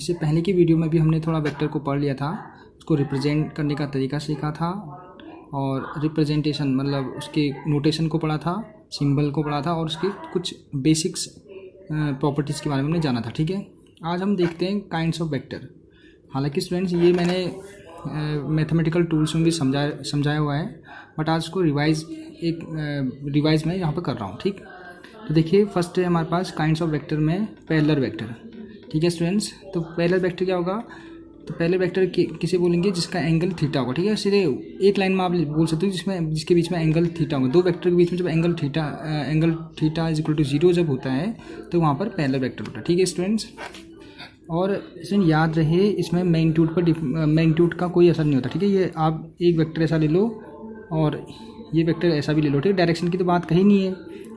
इससे पहले की वीडियो में भी हमने थोड़ा वेक्टर को पढ़ लिया था, उसको रिप्रेजेंट करने का तरीका सीखा था और रिप्रेजेंटेशन मतलब उसके नोटेशन को पढ़ा था, सिंबल को पढ़ा था और उसकी कुछ बेसिक्स प्रॉपर्टीज़ के बारे में हमने जाना था। ठीक है, आज हम देखते हैं काइंड्स ऑफ वेक्टर। हालांकि स्टूडेंट्स ये मैंने मैथमेटिकल टूल्स में भी समझाया हुआ है, बट आज उसको रिवाइज मैं यहाँ पर कर रहा हूँ। ठीक, तो देखिए फर्स्ट है हमारे पास काइंड्स ऑफ वेक्टर में पैरेलल वेक्टर। ठीक है स्टूडेंट्स, तो पैरेलल वेक्टर क्या होगा? तो पैरेलल वेक्टर किसे बोलेंगे? जिसका एंगल थीटा होगा। ठीक है, सीधे एक लाइन में आप बोल सकते हो जिसके बीच में एंगल थीटा होगा। दो वेक्टर के बीच में जब angle theta is equal to 0 जब होता है तो वहाँ पर पैरेलल वेक्टर होता है। ठीक है स्टूडेंट्स, और इसमें याद रहे इसमें मैग्नीट्यूड का कोई असर नहीं होता। ठीक है, ये आप एक वेक्टर ऐसा ले लो और ये वेक्टर ऐसा भी ले लो। ठीक है, डायरेक्शन की तो बात कही नहीं है।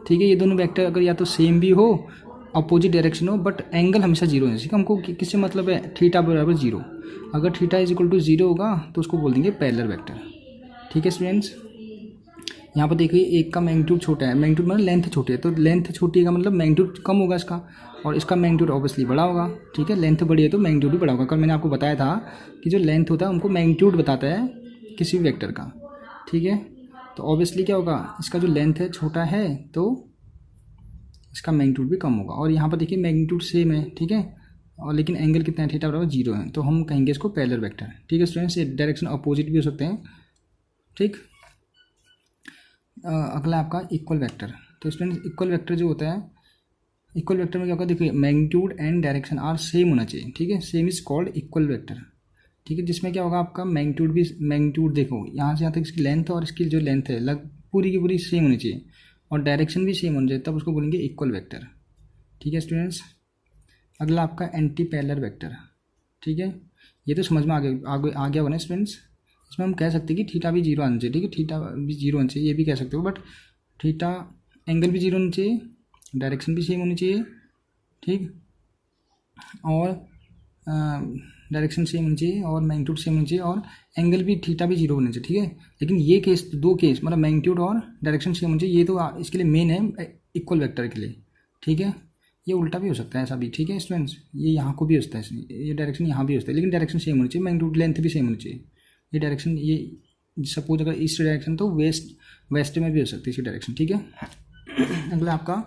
ठीक है, ये दोनों वेक्टर अगर या तो सेम भी हो, अपोजिट डायरेक्शन हो, बट एंगल हमेशा जीरो है। ठीक है, हमको किससे मतलब है? थीटा बराबर 0। अगर थीटा इज इक्वल टू 0 होगा तो उसको बोल देंगे पैरेलल वेक्टर। ठीक है स्टूडेंट्स, यहाँ पर देखिए एक का मैग्नीट्यूड छोटा है, मैग्नीट्यूड मतलब लेंथ छोटी है, तो लेंथ छोटी का मतलब मैग्नीट्यूड कम होगा इसका, और इसका मैग्नीट्यूड ऑब्वियसली बड़ा होगा। ठीक है, लेंथ बड़ी है तो मैग्नीट्यूड भी बड़ा होगा। कल मैंने आपको बताया था कि जो लेंथ होता है हमको मैग्नीट्यूड बताता है किसी भी वेक्टर का। ठीक है, तो ऑब्वियसली क्या होगा, इसका जो लेंथ है छोटा है तो इसका मैग्नीट्यूड भी कम होगा। और यहाँ पर देखिए मैग्नीट्यूड सेम है। ठीक है, और लेकिन एंगल कितना है? थीटा बराबर 0 है, तो हम कहेंगे इसको पैरेलल वेक्टर। ठीक है स्टूडेंट्स, ये डायरेक्शन अपोजिट भी हो सकते हैं। ठीक, अगला आपका इक्वल वेक्टर। तो स्टूडेंट्स इक्वल वेक्टर जो होता है, इक्वल वेक्टर में क्या होगा? देखिए magnitude and direction are same होना चाहिए। ठीक है, same is called equal vector. ठीक है, जिसमें क्या होगा आपका मैग्नीट्यूड देखो यहाँ से यहाँ तक इसकी लेंथ और इसकी जो लेंथ है पूरी की पूरी सेम होनी चाहिए, और डायरेक्शन भी सेम होनी चाहिए, तब उसको बोलेंगे इक्वल वेक्टर। ठीक है स्टूडेंट्स, अगला आपका एंटी पैरेलल वेक्टर। ठीक है, ये तो समझ में आ गया होगा ना स्टूडेंट्स। इसमें हम कह सकते हैं कि थीटा भी 0 आना चाहिए। ठीक है, थीटा भी 0 होना चाहिए, ये भी कह सकते हो, बट थीटा एंगल भी 0 होना चाहिए, डायरेक्शन भी सेम होनी चाहिए। ठीक, और डायरेक्शन सेम होनी चाहिए और मैग्नीट्यूड सेम होनी चाहिए, और एंगल भी थीटा भी 0 होना चाहिए। ठीक है, लेकिन ये केस, दो केस मतलब मैग्नीट्यूड और डायरेक्शन सेम होनी चाहिए, ये तो इसके लिए मेन है इक्वल वेक्टर के लिए। ठीक है, ये उल्टा भी हो सकता है ऐसा भी। ठीक है स्टूडेंट्स, ये यहाँ को भी हो सकता है, ये डायरेक्शन यहाँ भी हो सकता है, लेकिन डायरेक्शन सेम होनी चाहिए, मैग्नीट्यूड लेंथ भी सेम होनी चाहिए। ये डायरेक्शन, ये सपोज अगर ईस्ट डायरेक्शन तो वेस्ट में भी हो सकती है इसकी डायरेक्शन। ठीक है, अगला आपका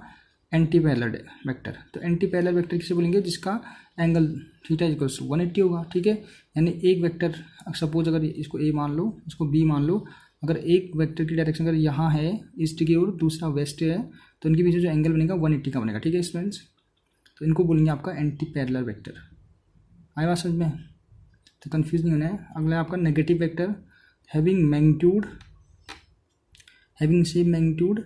एंटी पैरेलल वेक्टर। तो एंटी पैरेलल वेक्टर किसे बोलेंगे? जिसका एंगल थीटा इक्वल टू 180 होगा। ठीक है, यानी एक वेक्टर सपोज अगर इसको ए मान लो, इसको बी मान लो, अगर एक वेक्टर की डायरेक्शन अगर यहाँ है ईस्ट की ओर, दूसरा वेस्ट है, तो इनके बीच जो एंगल बनेगा 180 का बनेगा। ठीक है स्टूडेंट्स, तो इनको बोलेंगे आपका एंटी पैरेलल वेक्टर। आए बात समझ में? तो कन्फ्यूज नहीं होना है। अगला आपका negative vector, having same magnitude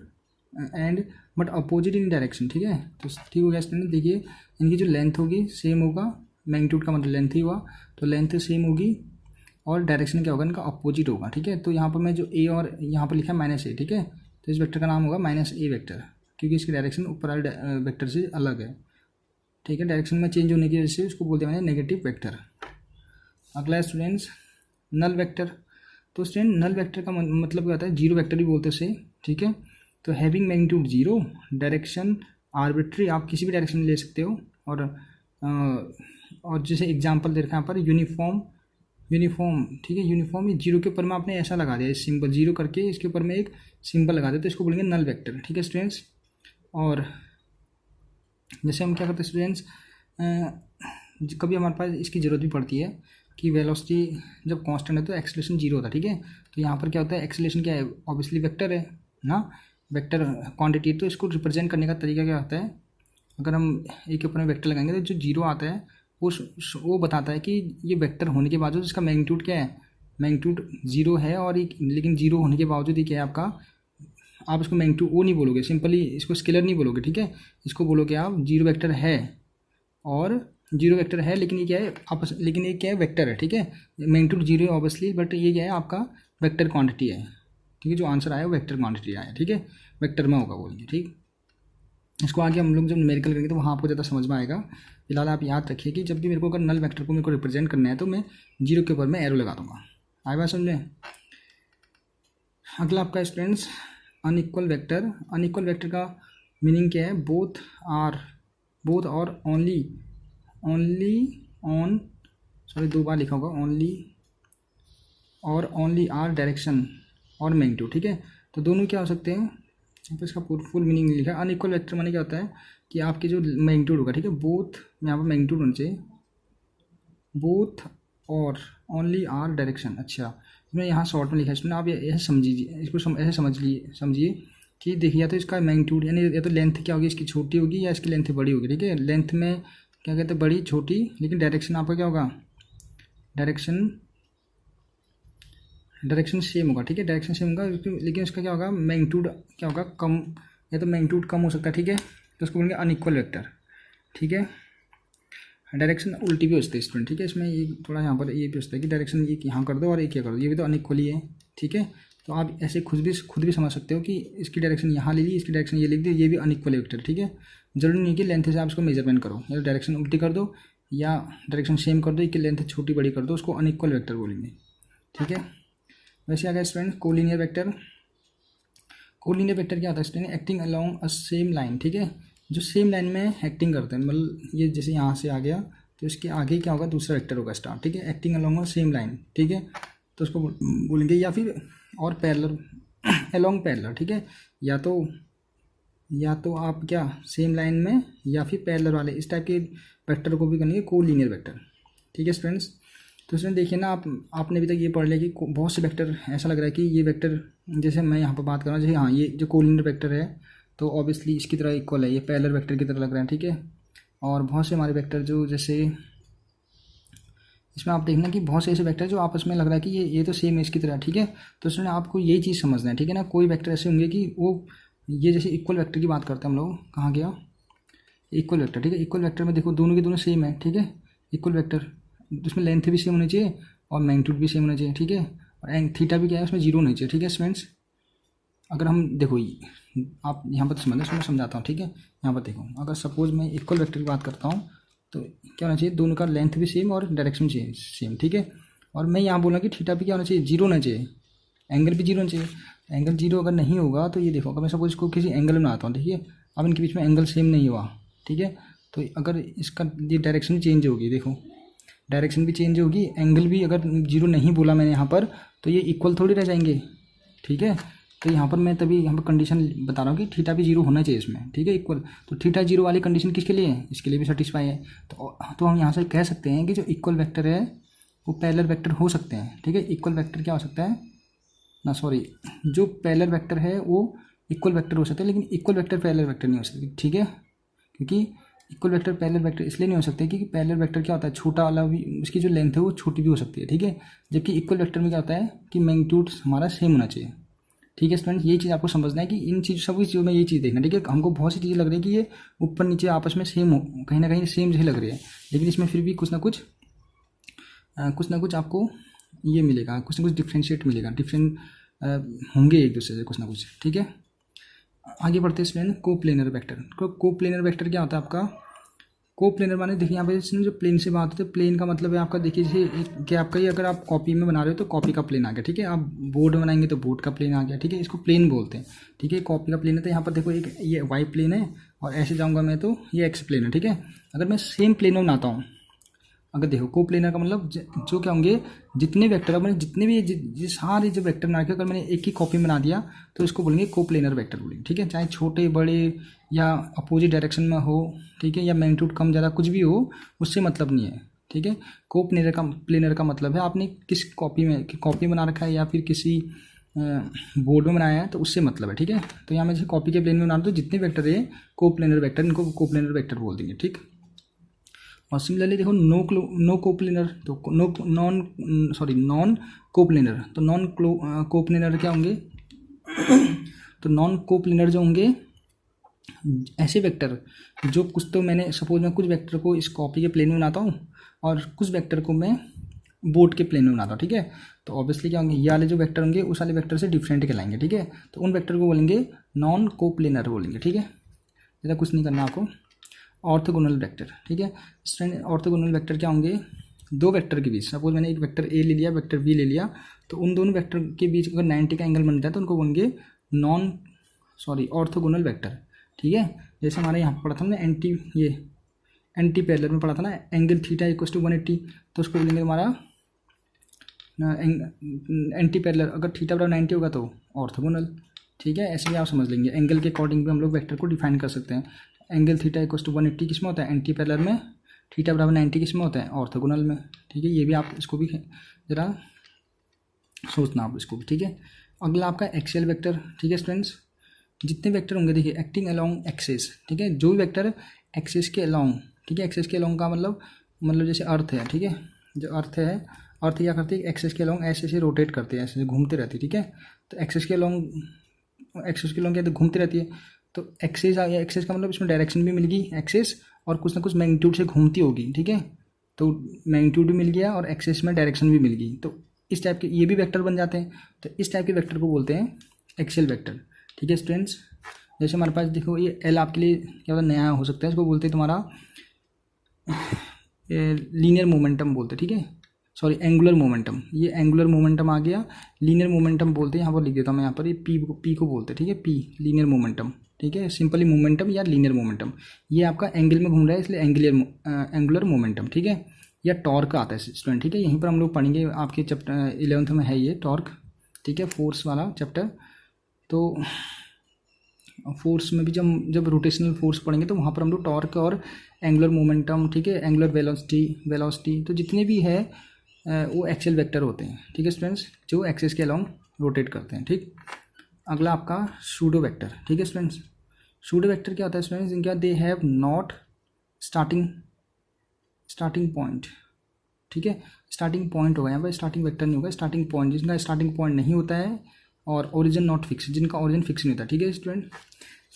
and but opposite in direction. ठीक है, तो ठीक हो गया स्टूडेंट। देखिए इनकी जो लेंथ होगी सेम होगा, मैग्नीट्यूड का मतलब लेंथ ही हुआ, तो लेंथ सेम होगी और डायरेक्शन क्या होगा? इनका अपोजिट होगा। ठीक है, तो यहाँ पर मैं जो ए और यहाँ पर लिखा है -a। ठीक है, तो इस वेक्टर का नाम होगा -a वेक्टर, क्योंकि इसकी डायरेक्शन ऊपर वाले वेक्टर से अलग है। ठीक है, डायरेक्शन में चेंज होने की वजह से उसको बोलते हैं नेगेटिव वेक्टर। अगला है स्टूडेंट्स नल वेक्टर। तो स्टूडेंट नल वेक्टर का मतलब क्या होता है? 0 वेक्टर भी बोलते हैं उसे। ठीक है, तो हैविंग मैग्नीट्यूड 0, डायरेक्शन आर्बिट्री, आप किसी भी डायरेक्शन ले सकते हो, और जैसे एग्जांपल दे रखा है यहाँ पर यूनिफॉर्म। ठीक है, यूनिफॉर्म, ये 0 के ऊपर में आपने ऐसा लगा दिया, इस सिंबल 0 करके इसके ऊपर में एक सिंबल लगा दिया, तो इसको बोलेंगे नल वेक्टर। ठीक है स्टूडेंट्स, और जैसे हम क्या करते हैं स्टूडेंट्स, कभी हमारे पास इसकी ज़रूरत भी पड़ती है कि वेलोसिटी जब कांस्टेंट है तो एक्सेलरेशन 0 होता है। ठीक है, तो यहाँ पर क्या होता है? एक्सेलरेशन क्या है? ऑब्वियसली वेक्टर है ना, वेक्टर क्वांटिटी। तो इसको रिप्रेजेंट करने का तरीका क्या होता है? अगर हम एक के ऊपर में वेक्टर लगाएंगे तो जो 0 आता है वो बताता है कि ये वेक्टर होने के बावजूद इसका मैग्नीट्यूड क्या है? मैग्नीट्यूड 0 है, और लेकिन 0 होने के बावजूद ये क्या है आपका? आप इसको मैग्नीट्यूड वो नहीं बोलोगे, सिंपली इसको स्केलर नहीं बोलोगे। ठीक है, इसको बोलोगे आप 0 वेक्टर है, और 0 वेक्टर है, लेकिन ये क्या है आपस, लेकिन ये क्या है? वेक्टर है। ठीक है, मैग्नीट्यूड 0 है ऑब्वियसली, बट ये क्या है आपका? वेक्टर क्वांटिटी है। ठीक है, जो आंसर आया वो वेक्टर क्वांटिटी आया। ठीक है, वेक्टर में होगा बोलेंगे। ठीक, इसको आगे हम लोग जब न्यूमेरिकल करेंगे तो वहाँ आपको ज़्यादा समझ में आएगा। फिलहाल आप याद रखिए कि जब भी मेरे को अगर नल वेक्टर को मेरे को रिप्रेजेंट करना है तो मैं 0 के ऊपर में एरो लगा दूंगा। आए बात समझ में? अगला आपका students unequal vector. Unequal vector का मीनिंग क्या है? बोथ और ओनली ऑन, सॉरी 2 बार लिखा होगा, ओनली और ओनली आर डायरेक्शन और मैग्नीट्यूड, ठीक है। तो दोनों क्या हो सकते हैं, यहाँ पर इसका फुल मीनिंग नहीं लिखा है। अनइक्वल वेक्टर माने क्या होता है कि आपके जो मैग्नीट्यूड होगा, ठीक है, बोथ, यहाँ पर मैग्नीट्यूड होना चाहिए, बोथ और ओनली आर डायरेक्शन। अच्छा, मैं यहाँ शॉर्ट में लिखा है इसमें, आप ऐसे समझिए इसको, ऐसे समझिए कि देखिए या तो इसका मैग्नीट्यूड यानी या तो लेंथ क्या होगी इसकी छोटी होगी या इसकी लेंथ बड़ी होगी, ठीक है। लेंथ में क्या कहते हैं बड़ी छोटी, लेकिन डायरेक्शन आपका क्या होगा, डायरेक्शन सेम होगा, ठीक है, डायरेक्शन सेम होगा, लेकिन उसका क्या होगा मैग्नीट्यूड क्या होगा कम, या तो मैग्नीट्यूड कम हो सकता है, ठीक है। तो उसको बोलेंगे अनइक्वल वेक्टर, ठीक है। डायरेक्शन उल्टी भी हो सकती है स्टूडेंट, ठीक है। इसमें ये थोड़ा यहाँ पर ये भी हो सकता है कि डायरेक्शन ये यहाँ कर दो और एक क्या कर दो, ये भी तो अनइक्वल ही है, ठीक है। तो आप ऐसे खुद भी समझ सकते हो कि इसकी डायरेक्शन यहाँ ले ली, इसकी डायरेक्शन ये लिख दी, ये भी अनइक्वल वेक्टर, ठीक है। जरूरी नहीं कि लेंथ से आप इसको मेजरमेंट करो, या डायरेक्शन उल्टी कर दो या डायरेक्शन सेम कर दो, इसकी लेंथ छोटी बड़ी कर दो, उसको अनइक्वल वेक्टर बोलेंगे, ठीक है। वैसे आ गया student collinear vector. Collinear vector क्या होता है student, acting along a same line, ठीक है, जो सेम लाइन में एक्टिंग करते हैं, मतलब ये जैसे यहाँ से आ गया तो इसके आगे क्या होगा दूसरा वेक्टर होगा स्टार, ठीक है, acting along a same line, ठीक है। तो उसको बोलेंगे, या फिर और पैरेलल, अलोंग पैरेलल, ठीक है, या तो आप क्या सेम लाइन में या फिर पैरेलल वाले इस टाइप के वेक्टर को भी करेंगे कोलिनियर वेक्टर, ठीक है स्टूडेंट्स। तो इसमें देखिए ना, आपने अभी तक ये पढ़ लिया कि बहुत से वेक्टर, ऐसा लग रहा है कि ये वेक्टर, जैसे मैं यहाँ पर बात कर रहा हूँ, जैसे हाँ ये जो कोलिनियर वेक्टर है तो ऑब्वियसली इसकी तरह इक्वल है, ये पैरेलल वेक्टर की तरह लग रहा है, ठीक है। और बहुत से हमारे वेक्टर जो जैसे इसमें आप देखना कि बहुत से ऐसे वेक्टर जो आपस में लग रहा है कि ये तो सेम है इसकी तरह, ठीक है। तो इसमें आपको यही चीज़ समझना है, ठीक है ना। कोई वेक्टर ऐसे होंगे कि वो ये जैसे इक्वल वेक्टर की बात करते हैं हम लोग, कहाँ गया इक्वल वेक्टर, ठीक है। इक्वल वेक्टर में देखो दोनों के दोनों सेम है, ठीक है, इक्वल वेक्टर, उसमें लेंथ भी सेम होनी चाहिए और मैग्नीट्यूड भी सेम होना चाहिए, ठीक है। और थीटा भी क्या है उसमें जीरो होनी चाहिए, ठीक है स्टूडेंट्स। अगर हम देखो आप यहाँ पर समझना, मैं समझाता हूँ, ठीक है। यहाँ पर देखो, अगर सपोज मैं इक्वल वेक्टर की बात करता हूँ तो क्या होना चाहिए, दोनों का लेंथ भी सेम और डायरेक्शन चाहिए सेम, ठीक है। और मैं यहाँ बोला कि थीटा भी क्या होना चाहिए, जीरो होना चाहिए, एंगल भी जीरो होना चाहिए। एंगल जीरो अगर नहीं होगा तो ये देखो, अगर मैं सपोज इसको किसी एंगल में बनाता हूँ, देखिए अब इनके बीच में एंगल सेम नहीं हुआ, ठीक है। तो अगर इसका ये डायरेक्शन चेंज होगी, देखो डायरेक्शन भी चेंज होगी, एंगल भी अगर जीरो नहीं बोला मैंने यहाँ पर तो ये इक्वल थोड़ी रह जाएंगे, ठीक है। तो यहाँ पर मैं तभी यहाँ पर कंडीशन बता रहा हूँ कि थीटा भी जीरो होना चाहिए इसमें, ठीक है, इक्वल। तो थीटा जीरो वाली कंडीशन किसके लिए है, इसके लिए भी सेटिस्फाई है। तो हम यहाँ से कह सकते हैं कि जो इक्वल वेक्टर है वो पैरेलल वेक्टर हो सकते हैं, ठीक है। इक्वल वेक्टर क्या हो सकता है ना, सॉरी, जो पैरेलल वेक्टर है वो इक्वल वेक्टर हो सकता है, लेकिन इक्वल वेक्टर पैरेलल वेक्टर नहीं हो सकती, ठीक है। क्योंकि इक्वल वेक्टर पैरेलल वेक्टर इसलिए नहीं हो सकते क्योंकि पैरेलल वेक्टर क्या होता है, छोटा वाला भी उसकी जो लेंथ है वो छोटी भी हो सकती है, ठीक है। जबकि इक्वल वेक्टर में क्या होता है कि मैग्नीट्यूड हमारा सेम होना चाहिए, ठीक है स्टूडेंट। ये चीज़ आपको समझना है कि इन चीज़ सभी चीज़ों में ये चीज़ देखना, ठीक है। हमको बहुत सी चीज़ें लग रही है कि ये ऊपर नीचे आपस में सेम हो, कहीं ना कहीं सेम जैसे लग रही है, लेकिन इसमें फिर भी कुछ ना कुछ आपको ये मिलेगा, कुछ ना कुछ डिफ्रेंशिएट मिलेगा, डिफरेंट होंगे एक दूसरे से कुछ ना कुछ, ठीक है। आगे बढ़ते हैं student, coplanar vector. Coplanar vector क्या होता है आपका, कोप्लेनर माने देखिए यहाँ पे इसमें जो प्लेन से बात होती है, प्लेन का मतलब है आपका, देखिए जैसे कि आपका ये अगर आप कॉपी में बना रहे हो तो कॉपी का प्लेन आ गया, ठीक है। आप बोर्ड में बनाएंगे तो बोर्ड का प्लेन आ गया, ठीक है। इसको प्लेन बोलते हैं, ठीक है। कॉपी का प्लेन है तो यहाँ पर देखो एक ये वाई प्लेन है और ऐसे जाऊँगा मैं तो ये एक्स प्लेन है, ठीक है। अगर मैं सेम प्लेन में बनाता हूँ, अगर देखो कोप्लेनर का मतलब जो क्या होंगे, जितने वेक्टर अब मैंने जितने भी ये सारे जो वेक्टर बना के अगर मैंने एक ही कॉपी में बना दिया तो इसको बोलेंगे कोप्लेनर वेक्टर बोलेंगे, ठीक है। चाहे छोटे बड़े या अपोजिट डायरेक्शन में हो, ठीक है, या मैग्नीट्यूड कम ज़्यादा कुछ भी हो, उससे मतलब नहीं है, ठीक है। प्लेनर का मतलब है आपने किस कॉपी बना रखा है या फिर किसी बोर्ड में बनाया है तो उससे मतलब है, ठीक है। तो यहाँ मैं जैसे कॉपी के प्लेन में बना दूँ, जितने वेक्टर है कोप्लेनर वेक्टर, इनको कोप्लेनर वेक्टर बोल देंगे, ठीक। और सिमिलरली देखो नॉन कोप्लेनर तो नॉन कोप्लेनर क्या होंगे तो नॉन कोप्लेनर जो होंगे ऐसे वेक्टर जो कुछ, तो मैंने सपोज मैं कुछ वेक्टर को इस कॉपी के प्लेन में बनाता हूँ और कुछ वेक्टर को मैं बोर्ड के प्लेन में बनाता हूँ, ठीक है। तो ऑब्वियसली क्या होंगे, ये वाले जो वेक्टर होंगे उस वाले वेक्टर से डिफरेंट कहलाएंगे, ठीक है। तो उन वेक्टर को बोलेंगे नॉन कोप्लेनर बोलेंगे, ठीक है। ज़्यादा कुछ नहीं करना आपको। ऑर्थोगोनल वेक्टर, ठीक है स्टूडेंट। ऑर्थोगोनल वेक्टर क्या होंगे, दो वेक्टर के बीच, सपोज मैंने एक वेक्टर ए ले लिया, वेक्टर बी ले लिया, तो उन दोनों वेक्टर के बीच अगर 90 का एंगल बनता है तो उनको बोलेंगे ऑर्थोगोनल वेक्टर, ठीक है। जैसे हमारे यहाँ पढ़ा था हमने एंटी पैरेलल में पढ़ा था ना, एंगल थीटा इक्वल टू 180, तो उसको बोलेंगे हमारा एंटी पैरेलल। अगर थीटा बराबर 90 होगा तो ऑर्थोगोनल। ठीक है, ऐसे भी आप समझ लेंगे। एंगल के अकॉर्डिंग भी हम लोग वेक्टर को डिफाइन कर सकते हैं। एंगल थीटा इक्वल टू 180 किस में होता है? एंटी पैरेलल में। थीटा बराबर 90 किस में होता है? ऑर्थोगोनल में। ठीक है, ये भी आप इसको भी ज़रा सोचना आप इसको भी। ठीक है, अगला आपका एक्सियल वेक्टर। ठीक है स्टूडेंट्स, जितने वेक्टर होंगे देखिए एक्टिंग अलोंग एक्सिस। ठीक है, जो भी वेक्टर एक्सिस के अलोंग, ठीक है, एक्सिस के अलोंग का मतलब जैसे अर्थ है। ठीक है, जो अर्थ है, अर्थ क्या करती है? एक्सिस के अलोंग ऐसे ऐसे रोटेट करते हैं, ऐसे ऐसे घूमते रहती है। ठीक है, तो एक्सिस के अलोंग क्या तो घूमती रहती है। तो एक्सिस आ गया, एक्सिस का मतलब इसमें डायरेक्शन भी मिल गई एक्सिस, और कुछ ना कुछ मैग्नीट्यूड से घूमती होगी। ठीक है, तो मैग्नीट्यूड भी मिल गया और एक्सिस में डायरेक्शन भी मिल गई, तो इस टाइप के ये भी वेक्टर बन जाते हैं। तो इस टाइप के वेक्टर को बोलते हैं एक्सियल वेक्टर। ठीक है स्टूडेंट्स, जैसे हमारे पास देखो ये एल आपके लिए क्या होता है? नया हो सकता है, इसको बोलते हैं तुम्हारा लीनियर मोमेंटम बोलते हैं। ठीक है, सॉरी एंगुलर मोमेंटम, ये एंगुलर मोमेंटम आ गया। लीनियर मोमेंटम बोलते हैं, यहाँ पर लिख देता हूँ मैं, यहाँ पर ये पी को बोलते हैं। ठीक है, पी लीनियर मोमेंटम। ठीक है, सिंपली मोमेंटम या लीनियर मोमेंटम, ये आपका एंगल में घूम रहा है इसलिए एंगुलर मोमेंटम। ठीक है, या टॉर्क आता है स्टूडेंट। ठीक है, यहीं पर हम लोग पढ़ेंगे, आपके चैप्टर 11th में है ये टॉर्क। ठीक है, फोर्स वाला चैप्टर। तो फोर्स में भी जब रोटेशनल फोर्स पढ़ेंगे तो वहाँ पर हम लोग टॉर्क और एंगुलर मोमेंटम, ठीक है, एंगुलर वेलोसिटी तो जितने भी है वो एक्सियल वेक्टर होते हैं। ठीक है स्टूडेंट्स, जो एक्सिस के अलोंग रोटेट करते हैं। ठीक, अगला आपका सूडो वेक्टर। ठीक है स्टूडेंट्स, सूडो वेक्टर क्या होता है स्टूडेंट्स? इनका they have not starting point. ठीक है, स्टार्टिंग पॉइंट होगा यहाँ पर, स्टार्टिंग वेक्टर नहीं होगा, स्टार्टिंग पॉइंट। जिनका स्टार्टिंग पॉइंट नहीं होता है, और ओरिजिन नॉट फिक्स, जिनका ओरिजिन फिक्स नहीं होता। ठीक है स्टूडेंट,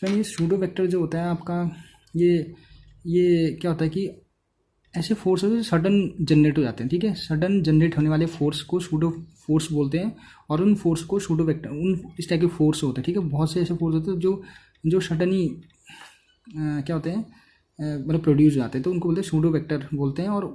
ये सूडो वेक्टर जो होता है आपका, ये क्या होता है कि ऐसे फोर्स होते हैं सडन जनरेट हो जाते हैं। ठीक है, सडन जनरेट होने वाले फोर्स को सूडो फोर्स बोलते हैं, और उन फोर्स को सूडो वेक्टर, उन इस टाइप के फोर्स होते हैं। ठीक है, बहुत से ऐसे फोर्स होते हैं जो सडनली क्या होते हैं, मतलब प्रोड्यूस हो जाते हैं, तो उनको बोलते हैं सूडो वेक्टर बोलते हैं। और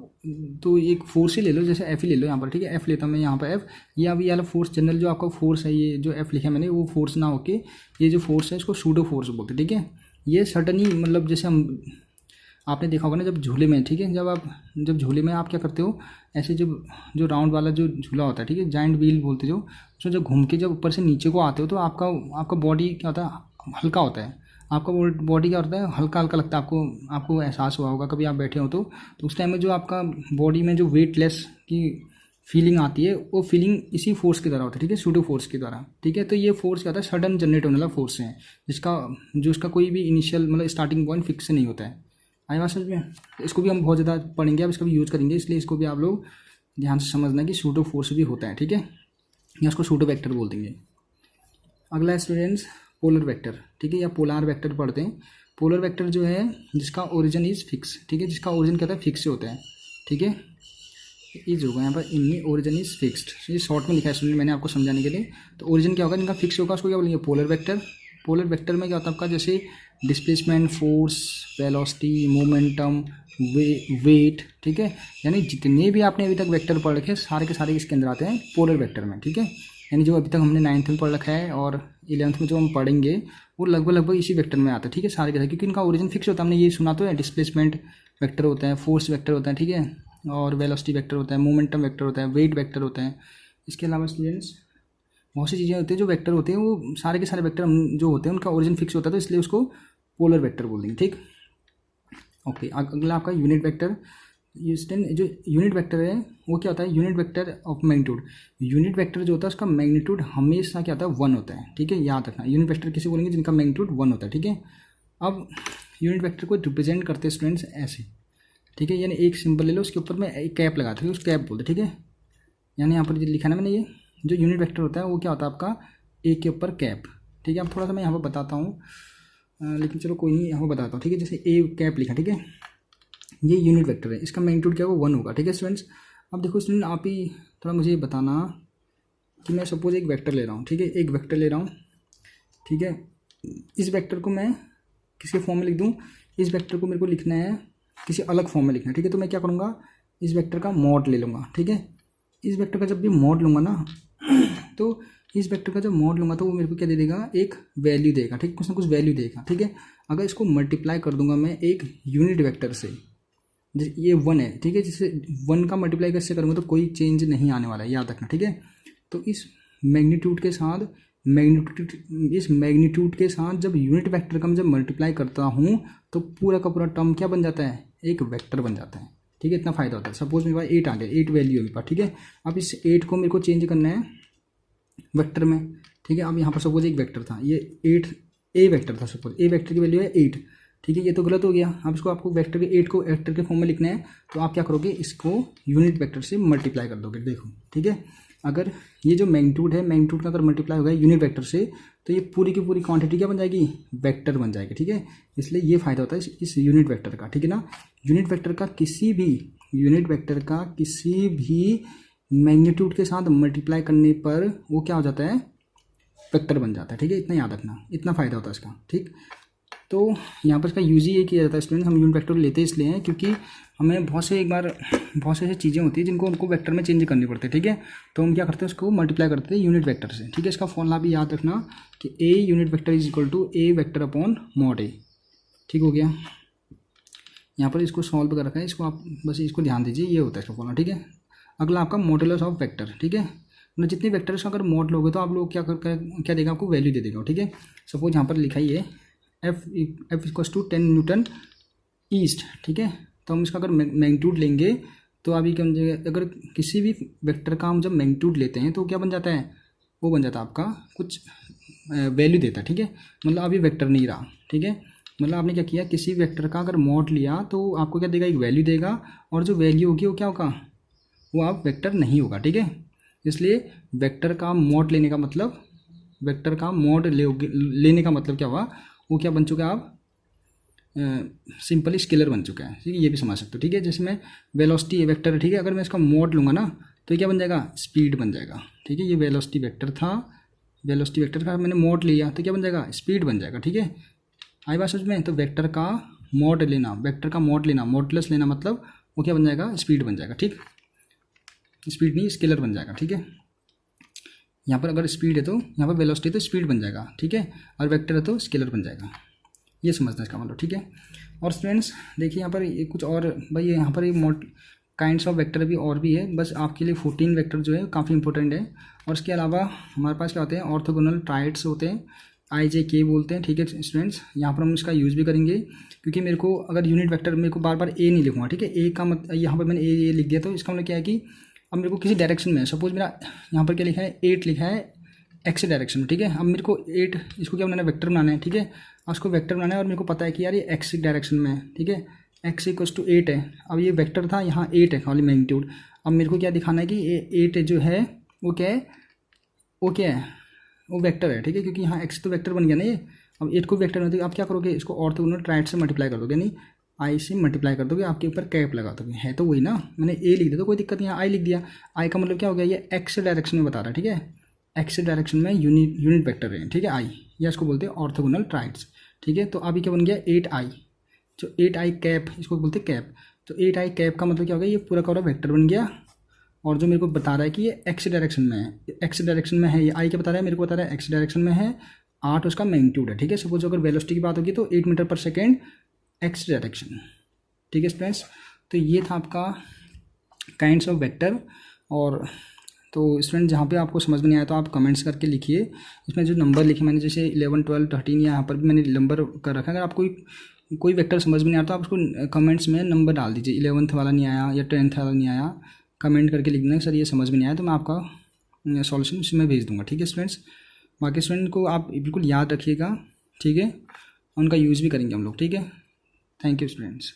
तो एक फोर्स ही ले लो, जैसे एफ ही ले लो यहाँ पर। ठीक है, एफ लेता हूँ मैं यहाँ पर एफ, ये अभी वाला फोर्स जनरल जो आपका फोर्स है, ये जो एफ लिखा है मैंने, वो फोर्स ना होके ये जो फोर्स है इसको सूडो फोर्स बोलते हैं। ठीक है, ये सडनली मतलब जैसे हम, आपने देखा होगा ना जब झूले में, ठीक है, जब झूले में आप क्या करते हो, ऐसे जो राउंड वाला जो झूला होता है, ठीक है, जाइंट व्हील बोलते जो, उसमें जब घूम के जब ऊपर से नीचे को आते हो तो आपका बॉडी क्या होता है? हल्का होता है। आपका बॉडी क्या होता है? हल्का हल्का लगता है। आपको एहसास हुआ होगा कभी आप बैठे हो तो उस टाइम में जो आपका बॉडी में जो वेटलेस की फीलिंग आती है, वो फीलिंग इसी फोर्स के द्वारा होता है। ठीक है, सूडो फोर्स के द्वारा। ठीक है, तो ये फोर्स क्या होता है? सडन जनरेट होने वाला फोर्स है, जिसका कोई भी इनिशियल मतलब स्टार्टिंग पॉइंट फिक्स नहीं होता है। आई बात समझ में? इसको भी हम बहुत ज़्यादा पढ़ेंगे, अब इसका भी यूज़ करेंगे, इसलिए इसको भी आप लोग ध्यान से समझना कि सूडो फोर्स भी होता है। ठीक है, या उसको सूडो वेक्टर बोल देंगे। अगला स्टूडेंट्स पोलर वेक्टर। ठीक है, या पोलार वेक्टर पढ़ते हैं। पोलर वेक्टर जो है जिसका ओरिजिन इज़ फिक्स। ठीक है, जिसका ओरिजिन क्या होता है? फिक्स होता है। ठीक है, इज होगा यहाँ पर, इनमें ओरिजिन इज फिक्स्ड, ये शॉर्ट में लिखा है स्टूडेंट मैंने आपको समझाने के लिए। तो ओरिजिन क्या होगा? जिनका फिक्स होगा उसको क्या बोलेंगे? Polar vector. पोलर वेक्टर में क्या होता है आपका? जैसे displacement, force, velocity, momentum, weight. ठीक है, यानी जितने भी आपने अभी तक वेक्टर पढ़ रखे सारे के सारे इसके अंदर आते हैं पोलर वेक्टर में। ठीक है, यानी जो अभी तक हमने 9th में पढ़ रखा है और 11th में जो हम पढ़ेंगे वो लगभग इसी वेक्टर में आता है। ठीक है, सारे के सारे, क्योंकि इनका ओरिजिन फिक्स होता है। हमने ये सुना तो है, डिस्प्लेसमेंट वेक्टर होता है, फोर्स वेक्टर होता है, ठीक है, और वेलोसिटी वेक्टर होता है, मोमेंटम वेक्टर होता है, वेट वेक्टर होता है। इसके अलावा स्टूडेंट्स बहुत सी चीज़ें होती हैं जो वेक्टर होते हैं, वो सारे के सारे वेक्टर जो होते हैं उनका ओरिजिन फिक्स होता है, तो इसलिए उसको पोलर वेक्टर बोल देंगे। ठीक, ओके। अगला आपका यूनिट वेक्टर। जो यूनिट वेक्टर है वो क्या होता है? Unit vector of magnitude. Unit vector जो होता है उसका मैग्नीट्यूड हमेशा क्या होता है? 1 होता है। ठीक है, याद रखना, यूनिट वेक्टर किसे बोलेंगे? जिनका मैग्नीट्यूड 1 होता है। ठीक है, अब यूनिट वेक्टर को रिप्रेजेंट करते हैं स्टूडेंट्स ऐसे। ठीक है, यानी एक सिंबल ले लो, उसके ऊपर में एक कैप लगाते हैं, उस कैप बोलते। ठीक है, यानी यहाँ पर जो लिखा है ना मैंने, ये जो यूनिट वेक्टर होता है वो क्या होता है आपका? एक के ऊपर कैप। ठीक है, अब थोड़ा सा मैं यहाँ पर बताता हूँ, लेकिन चलो कोई नहीं, यहाँ पर बताता हूँ। ठीक है, जैसे ए कैप लिखा, ठीक है, ये यूनिट वेक्टर है, इसका मैग्नीट्यूड क्या होगा? 1 होगा। ठीक है स्टूडेंट्स, अब देखो स्टूडेंट, आप ही थोड़ा मुझे बताना कि मैं सपोज एक वेक्टर ले रहा हूँ। ठीक है, एक वेक्टर ले रहा हूँ। ठीक है, इस वेक्टर को मैं किसके फॉर्म में लिख दूँ? इस वेक्टर को मेरे को लिखना है किसी अलग फॉर्म में लिखना है। ठीक है, तो मैं क्या करूँगा? इस वेक्टर का मॉड ले लूँगा। ठीक है, इस वेक्टर का जब भी मॉड लूँगा ना, तो इस वेक्टर का जब मॉड लूँगा तो वो मेरे को क्या दे देगा? एक वैल्यू देगा। ठीक, कुछ ना कुछ वैल्यू देगा। ठीक है, अगर इसको मल्टीप्लाई कर दूंगा मैं एक यूनिट वेक्टर से, ये 1 है, ठीक है, जैसे 1 का मल्टीप्लाई कैसे करूँगा तो कोई चेंज नहीं आने वाला है, याद रखना, ठीक है। तो इस मैग्नीट्यूड के साथ मैग्नीट्यूड के साथ जब यूनिट वेक्टर का मैं जब मल्टीप्लाई करता हूँ तो पूरा का पूरा टर्म क्या बन जाता है, एक वेक्टर बन जाता है, ठीक है। इतना फायदा होता है। सपोज मेरे पास 8 आ गया, 8 वैल्यू है मेरे पास, ठीक है। अब इस 8 को मेरे को चेंज करना है वेक्टर में, ठीक है। अब यहाँ पर सपोज एक वेक्टर था, ये 8 ए वेक्टर था, सपोज ए वेक्टर की वैल्यू है 8, ठीक है। ये तो गलत हो गया। अब इसको आपको वेक्टर के 8 को वेक्टर के फॉर्म में लिखना है, तो आप क्या करोगे, इसको यूनिट वेक्टर से मल्टीप्लाई कर दोगे, देखो, ठीक है। अगर ये जो मैग्नीट्यूड है, मैग्नीट्यूड का अगर मल्टीप्लाई होगा यूनिट वेक्टर से, तो ये पूरी की पूरी क्वांटिटी क्या बन जाएगी, वेक्टर बन जाएगी, ठीक है। इसलिए ये फायदा होता है इस यूनिट वेक्टर का, ठीक है ना। यूनिट वेक्टर का किसी भी मैग्नीट्यूड के साथ मल्टीप्लाई करने पर वो क्या हो जाता है, वेक्टर बन जाता है, ठीक है। इतना याद रखना, इतना फायदा होता है इसका, ठीक। तो यहाँ पर इसका यूज ही ये किया जाता है स्टूडेंट, हम यूनिट वेक्टर लेते इसलिए हैं क्योंकि हमें बहुत से ऐसी चीज़ें होती है जिनको उनको वेक्टर में चेंज करनी पड़ती है, ठीक है। तो हम क्या करते हैं, उसको मल्टीप्लाई करते हैं यूनिट वेक्टर से, ठीक है। इसका फॉर्मूला भी याद रखना कि A unit vector is equal to A vector upon mod A, ठीक हो गया। यहाँ पर इसको सॉल्व कर रखा है, इसको आप बस इसको ध्यान दीजिए, ये होता है इसका फॉर्मूला, ठीक है। अगला आपका मॉडुलस ऑफ वेक्टर, ठीक है। मतलब जितने वेक्टर्स का अगर मॉड लोगे तो आप लोग क्या देगा, आपको वैल्यू दे देगा, ठीक है। सपोज यहाँ पर लिखा ही है F equals to 10 newton east, ठीक है। तो हम इसका अगर मैग्नीट्यूड लेंगे तो अभी क्या बन जाएगा, अगर किसी भी वेक्टर का हम जब मैग्नीट्यूड लेते हैं तो क्या बन जाता है, वो बन जाता है आपका कुछ वैल्यू देता है, ठीक है। मतलब अभी वेक्टर नहीं रहा, ठीक है। मतलब आपने क्या किया, किसी वेक्टर का अगर मॉड लिया तो आपको क्या देगा, एक वैल्यू देगा, और जो वैल्यू होगी वो क्या होगा, वो आप वेक्टर नहीं होगा, ठीक है। इसलिए वेक्टर का मॉड लेने का मतलब, लेने का मतलब क्या हुआ, वो क्या बन चुका है, आप सिंपली स्केलर बन चुका है, ठीक है। ये भी समझ सकते हो, ठीक है। जैसे मैं वेलोसिटी है वेक्टर है, ठीक है, अगर मैं इसका मॉड लूँगा ना तो ये क्या बन जाएगा, स्पीड बन जाएगा, ठीक है। ये वेलोसिटी वेक्टर था, वेलोसिटी वेक्टर का मैंने मॉड लिया तो क्या बन जाएगा, स्पीड बन जाएगा, ठीक है। आई बात समझ में। तो वेक्टर का मॉड लेना, वेक्टर का मॉड लेना, मॉडुलस लेना, मतलब वो क्या बन जाएगा, स्पीड बन जाएगा, ठीक। स्पीड नहीं, स्केलर बन जाएगा, ठीक है। यहाँ पर अगर स्पीड है तो यहाँ पर वेलोसिटी तो स्पीड बन जाएगा, ठीक है, और वेक्टर है तो स्केलर बन जाएगा, ये समझना इसका मतलब, ठीक है। और स्टूडेंट्स देखिए यहाँ पर ये कुछ और भाई, यहाँ पर ये काइंड्स ऑफ वेक्टर भी और भी है, बस आपके लिए 14 वेक्टर जो है काफ़ी इंपॉर्टेंट है। और इसके अलावा हमारे पास क्या होते हैं, ऑर्थोगोनल ट्राइड्स होते हैं, IJK बोलते हैं, ठीक है स्टूडेंट्स। यहाँ पर हम इसका यूज़ भी करेंगे क्योंकि मेरे को अगर यूनिट वेक्टर मेरे को बार बार ए नहीं लिखूँगा, ठीक है। ए का मतलब यहाँ पर मैंने ए लिख दिया, तो इसका मतलब क्या है कि अब मेरे को किसी डायरेक्शन में, सपोज मेरा यहाँ पर क्या लिखा है, 8 लिखा है एक्स डायरेक्शन में, ठीक है। अब मेरे को 8 इसको क्या बनाना है, वेक्टर बनाना है, ठीक है। उसको वेक्टर बनाना है और मेरे को पता है कि यार ये एक्स डायरेक्शन में है, ठीक है। एक्स इक्वल्स टू 8 है। अब ये वेक्टर था, यहाँ 8 है खाली मैग्नीट्यूड। अब मेरे को क्या दिखाना है कि ये 8 जो है वो क्या है, वो वेक्टर है, ठीक है, क्योंकि यहाँ एक्स तो वेक्टर बन गया ना ये। अब 8 को वेक्टर बनते आप क्या करोगे, इसको ऑर्थोगोनल ट्राइड से मल्टीप्लाई कर दोगे, नहीं आई से मल्टीप्लाई कर दोगे, आपके ऊपर कैप लगा दोगे, है तो वही ना। मैंने ए लिख दिया तो कोई दिक्कत नहीं है, आई लिख दिया। आई का मतलब क्या हो गया, ये एक्स डायरेक्शन में बता रहा है, ठीक है। एक्स डायरेक्शन में यूनिट वेक्टर है, ठीक है, आई, या इसको बोलते हैं ऑर्थोगोनल ट्राइड्स, ठीक है। तो अभी क्या बन गया 8i, जो 8i कैप, इसको बोलते हैं कैप। तो 8i कैप का मतलब क्या हो गया, ये पूरा का पूरा वेक्टर बन गया। और जो मेरे को बता रहा है कि ये एक्स डायरेक्शन में है, एक्स डायरेक्शन में है, ये आई क्या बता रहा है, मेरे को बता रहा है एक्स डायरेक्शन में है, 8 उसका मैग्नीट्यूड है, ठीक है। सपोज अगर वेलोसिटी की बात होगी तो 8 मीटर पर सेकेंड एक्स डायरेक्शन, ठीक है स्टूडेंट्स। तो ये था आपका काइंड्स ऑफ वेक्टर। और तो स्टूडेंट जहाँ पे आपको समझ में नहीं आया तो आप कमेंट्स करके लिखिए, इसमें जो नंबर लिखे मैंने, जैसे 11, 12, 13 यहाँ पर भी मैंने नंबर कर रखा है। अगर आपको कोई वेक्टर समझ में नहीं आता तो आप उसको कमेंट्स में नंबर डाल दीजिए, 11th वाला नहीं आया या 10th वाला नहीं आया, कमेंट करके लिख देना सर ये समझ में नहीं आया, तो मैं आपका सॉल्यूशन इसमें भेज दूँगा, ठीक है स्टूडेंट्स। बाकी स्टूडेंट को आप बिल्कुल याद रखिएगा, ठीक है, उनका यूज़ भी करेंगे हम लोग, ठीक है। Thank you students.